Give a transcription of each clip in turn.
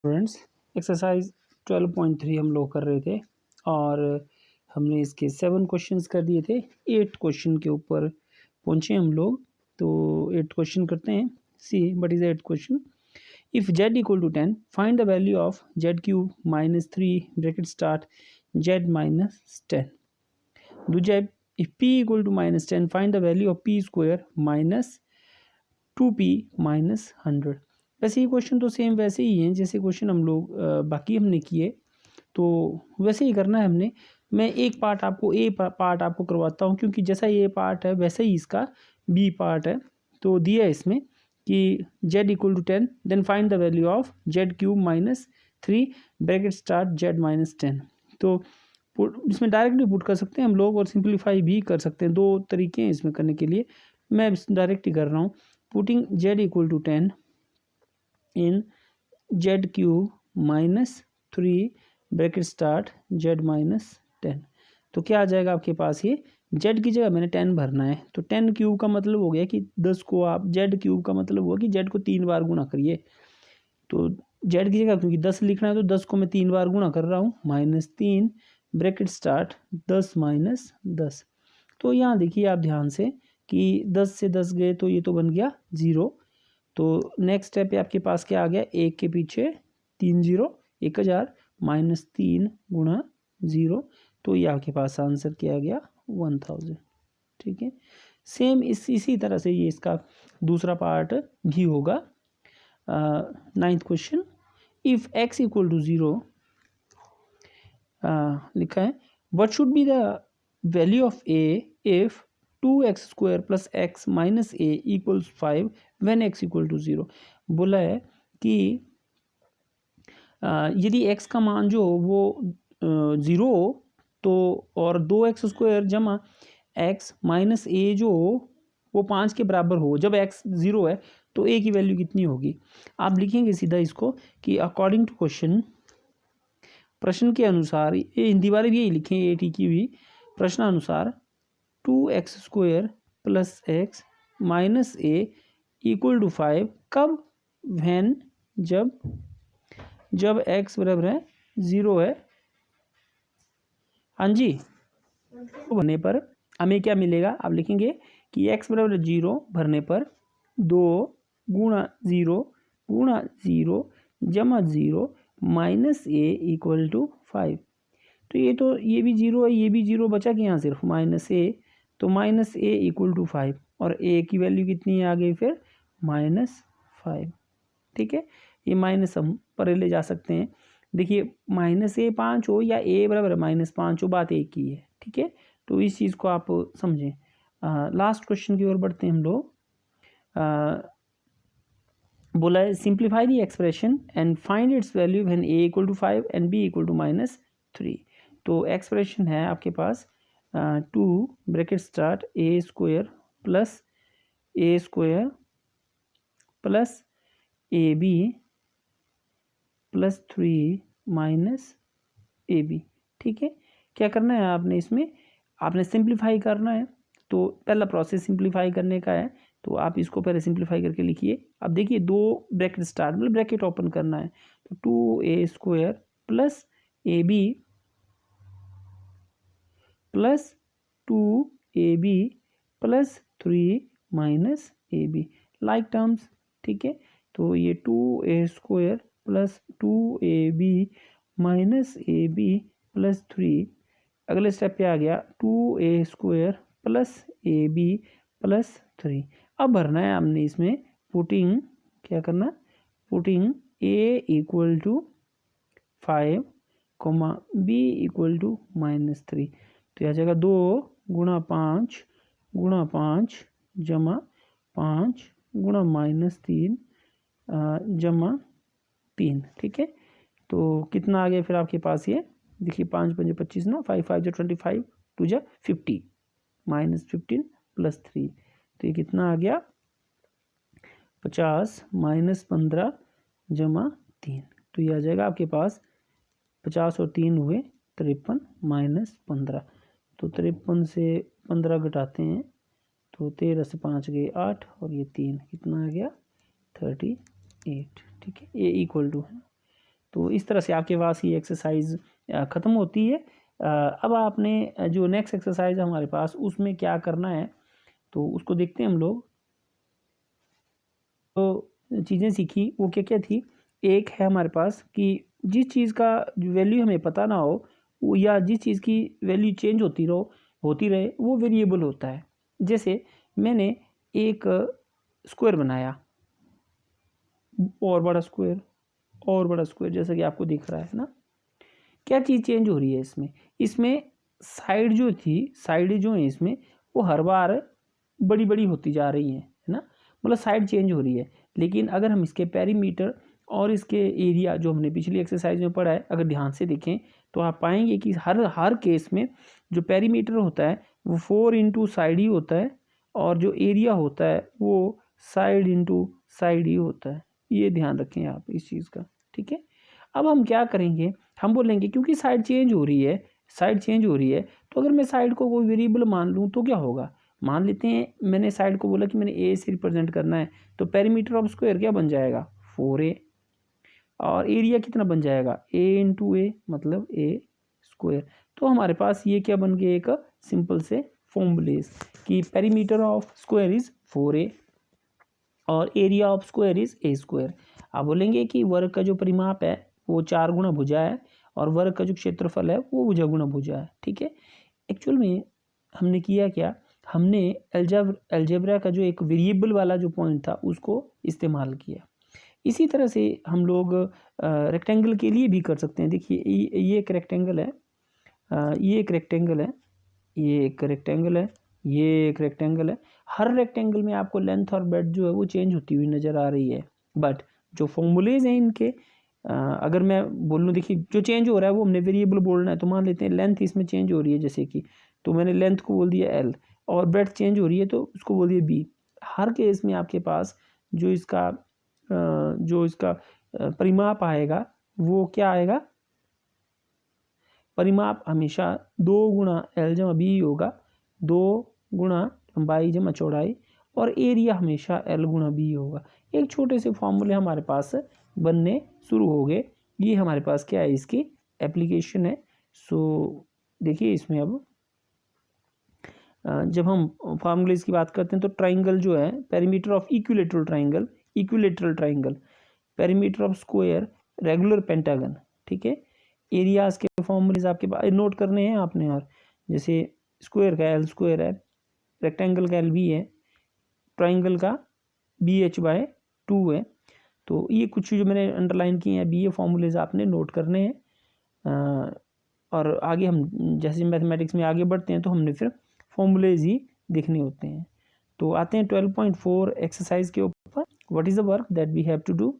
Students exercise 12.3 हम लोग कर रहे थे और हमने इसके 7 क्वेश्चंस कर दिए थे। 8 क्वेश्चन के ऊपर पहुंचे हम लोग। तो 8 क्वेश्चन करते हैं। See what is 8 question. If z equal to 10 find the value of z cube minus 3 bracket start z minus 10। दूजा if p equal to minus 10 find the value of p square minus 2p minus 100। वैसे ये question तो same वैसे ही हैं जैसे question हम लोग बाकी हमने किए, तो वैसे ही करना है हमने। मैं एक पार्ट आपको पार्ट आपको करवाता हूँ, क्योंकि जैसा ये पार्ट है वैसा ही इसका बी पार्ट है। तो दिया है इसमें कि z equal to 10 then find the value of z cube minus 3 bracket start z minus 10। तो इसमें डायरेक्टली पुट कर सकते हैं हम लोग और सिंप्लीफाई भी कर सकते हैं। 2 तरीके हैं इसमें करने के लिए, मैं डायरेक्ट ही कर रहा हूँ। Putting z equal to 10 in z cube minus 3 bracket start z minus 10। तो क्या आ जाएगा आपके पास, ये z की जगह मैंने 10 भरना है। तो 10 क्यूब का मतलब हो गया कि 10 को आप z क्यूब का मतलब हुआ कि z को 3 बार गुना करिए। तो z की जगह क्योंकि 10 लिखना है तो 10 को मैं 3 बार गुना कर रहा हूँ, माइनस 3 ब्रैकेट स्टार्ट 10 माइनस 10। तो यहाँ देखिए आप ध्यान से कि 10 से 10 गए तो ये तो बन गया 0। तो नेक्स्ट स्टेप पे आपके पास क्या आ गया, 1 के पीछे 3 0 1000 माइनस 3 गुणा 0। तो ये आपके पास आंसर क्या आ गया 1000। ठीक है, सेम इसी तरह से ये इसका दूसरा पार्ट भी होगा। 9th question, if x equal to 0 लिखा है what should be the value of a if 2x square plus x minus a equals 5 when x equal to 0। बोला है कि यदि x का मान जो वो 0 हो तो, और 2x स्क्वायर जमा x माइनस ए जो हो वो 5 के बराबर हो, जब x 0 है तो a की वैल्यू कितनी होगी। आप लिखेंगे सीधा इसको कि अकॉर्डिंग टू क्वेश्चन, प्रश्न के अनुसार, ये हिंदी वाले भी यही लिखें ए टी की भी, प्रश्नानुसार 2x square plus x minus a equal to 5 कब, व्हेन जब x बराबर है 0 है। हाँ जी, भरने पर हमें क्या मिलेगा, आप लिखेंगे कि x बराबर 0 भरने पर 2 गुणा 0 गुणा 0 जमा 0 माइनस ए इक्वल टू 5। तो ये भी 0 है, ये भी 0 बचा कि यहाँ सिर्फ माइनस ए। तो माइनस ए इक्वल टू 5 और ए की वैल्यू कितनी है आगे फिर -5। ठीक है, ये माइनस हम पर ले जा सकते हैं। देखिए माइनस ए 5 हो या ए बराबर -5 हो, बात एक ही है। ठीक है, तो इस चीज़ को आप समझें। लास्ट क्वेश्चन की ओर बढ़ते हैं हम लोग। बोला है simplify the expression and find its value when a equal to 5 and b equal to -3। तो एक्सप्रेशन है आपके पास 2 bracket start a square plus a b plus 3 minus a b. ठीक है, क्या करना है आपने, इसमें आपने सिंप्लीफाई करना है। तो पहला प्रोसेस सिंप्लीफाई करने का है, तो आप इसको पहले सिंप्लीफाई करके लिखिए। अब देखिए 2 ब्रैकेट स्टार्ट मतलब ब्रैकेट ओपन करना है, तो 2a square plus a b plus 2ab plus 3 minus a b like terms. ठीक है, तो ये 2a square plus 2ab minus a b plus 3। अगले स्टेप पे आ गया 2a square plus a b plus 3। अब भरना है हमने इसमें पुटिंग, क्या करना, putting a equal to 5 comma b equal to -3। तो यह जगह 2 गुणा 5 जमा 5 गुणा -3 जमा 3। ठीक है, तो कितना आ गया फिर आपके पास, ये देखिए 5 5 25 ना, 5 5 जो 25 2 जा 50 -15 प्लस 3। तो ये कितना आ गया 50 -15 जमा 3। तो ये आ जाएगा आपके पास 50 और 3 हुए 53 -15। तो 53 से 15 घटाते हैं तो 13 से 5 गए 8 और ये 3, कितना आ गया 38। ठीक है, ये इक्वल टू है। तो इस तरह से आपके पास ये एक्सरसाइज ख़त्म होती है। अब आपने जो नेक्स्ट एक्सरसाइज है हमारे पास उसमें क्या करना है तो उसको देखते हैं हम लोग। तो चीज़ें सीखी वो क्या क्या थी। एक है हमारे पास कि जिस चीज़ का वैल्यू हमें पता ना हो या जिस चीज़ की वैल्यू चेंज होती रहे वो वेरिएबल होता है। जैसे मैंने एक स्क्वायर बनाया और बड़ा स्क्वायर जैसा कि आपको दिख रहा है ना। क्या चीज़ चेंज हो रही है इसमें साइड जो है इसमें वो हर बार बड़ी बड़ी होती जा रही है ना, मतलब साइड चेंज हो रही है। लेकिन अगर हम इसके पेरीमीटर और इसके एरिया जो हमने पिछली एक्सरसाइज में पढ़ा है अगर ध्यान से देखें तो आप पाएंगे कि हर केस में जो पेरीमीटर होता है वो 4 इंटू साइड ही होता है और जो एरिया होता है वो साइड इंटू साइड ही होता है। ये ध्यान रखें आप इस चीज़ का, ठीक है। अब हम क्या करेंगे, हम बोलेंगे क्योंकि साइड चेंज हो रही है तो अगर मैं साइड को कोई वेरिएबल मान लूँ तो क्या होगा। मान लेते हैं मैंने साइड को बोला कि मैंने ए से रिप्रेजेंट करना है तो पेरीमीटर ऑफ स्क्वायर क्या बन जाएगा 4a और एरिया कितना बन जाएगा a इंटू ए मतलब a स्क्वायर। तो हमारे पास ये क्या बन गया एक सिंपल से फॉर्मूलेज कि perimeter of square is 4a और area of square is a square. आप बोलेंगे कि वर्ग का जो परिमाप है वो 4 गुना भुजा है और वर्ग का जो क्षेत्रफल है वो भुजा गुना भुजा है, ठीक है। एक्चुअल में हमने किया क्या, हमने अलजेब्रा का जो एक वेरिएबल वाला जो पॉइंट था उसको इस्तेमाल किया। इसी तरह से हम लोग रेक्टेंगल के लिए भी कर सकते हैं। देखिए ये एक रेक्टेंगल है, ये एक रेक्टेंगल है, ये एक रेक्टेंगल है, ये एक रेक्टेंगल है। हर रेक्टेंगल में आपको लेंथ और ब्रेड्थ जो है वो चेंज होती हुई नज़र आ रही है। बट जो फॉर्मूलेज हैं इनके अगर मैं बोलूँ, देखिए जो चेंज हो रहा है वो हमने वेरिएबल बोलना है। तो मान लेते हैं लेंथ इसमें चेंज हो रही है जैसे कि, तो मैंने लेंथ को बोल दिया एल और ब्रेड्थ चेंज हो रही है तो उसको बोल दिया बी। हर केस में आपके पास जो इसका परिमाप आएगा वो क्या आएगा, परिमाप हमेशा 2 गुणा एल जमा बी होगा, 2 गुणा लंबाई जमा चौड़ाई और एरिया हमेशा एल गुणा बी होगा। एक छोटे से फॉर्मूले हमारे पास बनने शुरू हो गए। ये हमारे पास क्या है, इसकी एप्लीकेशन है। सो देखिए इसमें अब जब हम फार्मूलेज की बात करते हैं तो ट्राइंगल जो है perimeter of equilateral triangle, perimeter of square regular pentagon, ठीक है। एरियाज के फॉर्मूलेज आपके पास नोट करने हैं आपने, और जैसे स्क्वायर का एल स्क्वायर है, रेक्टेंगल का एल बी है, ट्राइंगल का बी एच बाय 2 है। तो ये कुछ जो मैंने अंडरलाइन किए हैं अभी ये फॉर्मूलेज आपने नोट करने हैं। और आगे हम जैसे मैथमेटिक्स में आगे बढ़ते हैं तो हमने फिर फॉर्मूलेज ही देखने होते हैं। तो आते हैं 12.4 एक्सरसाइज के ऊपर। What is the work that we have to do.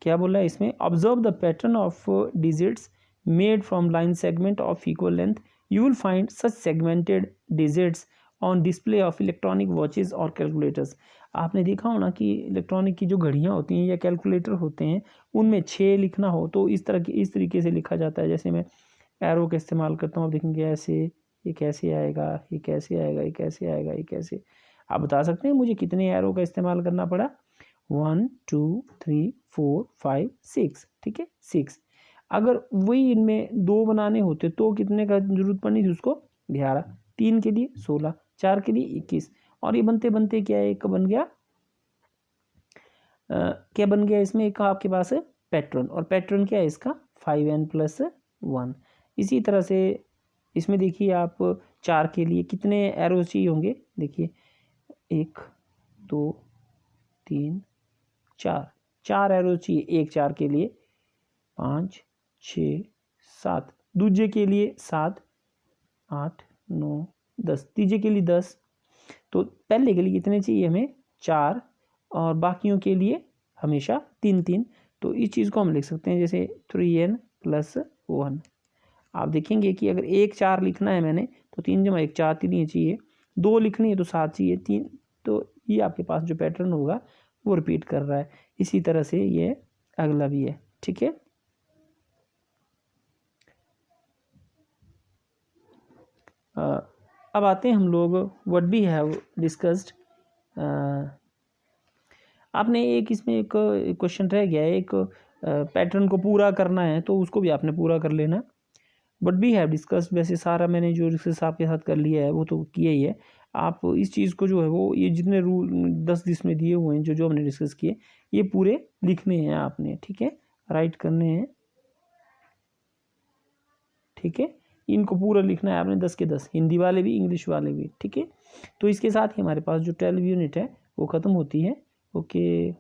क्या बोला है इसमें, observe the pattern of digits made from line segment of equal length, you will find such segmented digits on display of electronic watches और calculators. आपने देखा हो ना कि इलेक्ट्रॉनिक की जो घड़ियाँ होती हैं या कैलकुलेटर होते हैं उनमें 6 लिखना हो तो इस तरीके से लिखा जाता है। जैसे मैं एरो का इस्तेमाल करता हूँ, आप देखेंगे ऐसे, ये कैसे आएगा, ये कैसे आएगा, ये कैसे आएगा, ये कैसे। आप बता सकते हैं मुझे कितने एरो का इस्तेमाल करना पड़ा, 1 2 3 4 5 6, ठीक है 6। अगर वही इनमें 2 बनाने होते तो कितने का जरूरत पड़नी थी उसको, 11, 3 के लिए 16, 4 के लिए 21। और ये बनते बनते क्या है, एक बन गया क्या बन गया इसमें एक आपके पास है पैटर्न, और पैटर्न क्या है इसका 5n+1। इसी तरह से इसमें देखिए आप 4 के लिए कितने एरो चाहिए होंगे, देखिए 1 2 3 4 एरो चाहिए, एक 4 के लिए, 5 6 7, दूजे के लिए 7 8 9 10, तीजे के लिए 10। तो पहले के लिए कितने चाहिए हमें 4 और बाकियों के लिए हमेशा 3 तो इस चीज़ को हम लिख सकते हैं जैसे 3n+1। आप देखेंगे कि अगर 1 4 लिखना है मैंने तो 3 जमा 1 4 3 चाहिए, 2 लिखनी है तो 7 चाहिए, 3। तो ये आपके पास जो पैटर्न होगा वो रिपीट कर रहा है। इसी तरह से ये अगला भी है, ठीक है। अब आते हैं हम लोग व्हाट वी हैव डिस्कस्ड। आपने एक इसमें एक क्वेश्चन रह गया है, एक पैटर्न को पूरा करना है तो उसको भी आपने पूरा कर लेना। बट वी हैव डिस्कस, वैसे सारा मैंने जो डिस्कस आपके साथ कर लिया है वो तो किया ही है। आप इस चीज़ को जो है वो ये जितने रूल 10 इसमें दिए हुए हैं जो हमने डिस्कस किए ये पूरे लिखने हैं आपने, ठीक है, राइट करने हैं, ठीक है, इनको पूरा लिखना है आपने 10 के 10, हिंदी वाले भी इंग्लिश वाले भी, ठीक है। तो इसके साथ ही हमारे पास जो 12 यूनिट है वो ख़त्म होती है। ओके।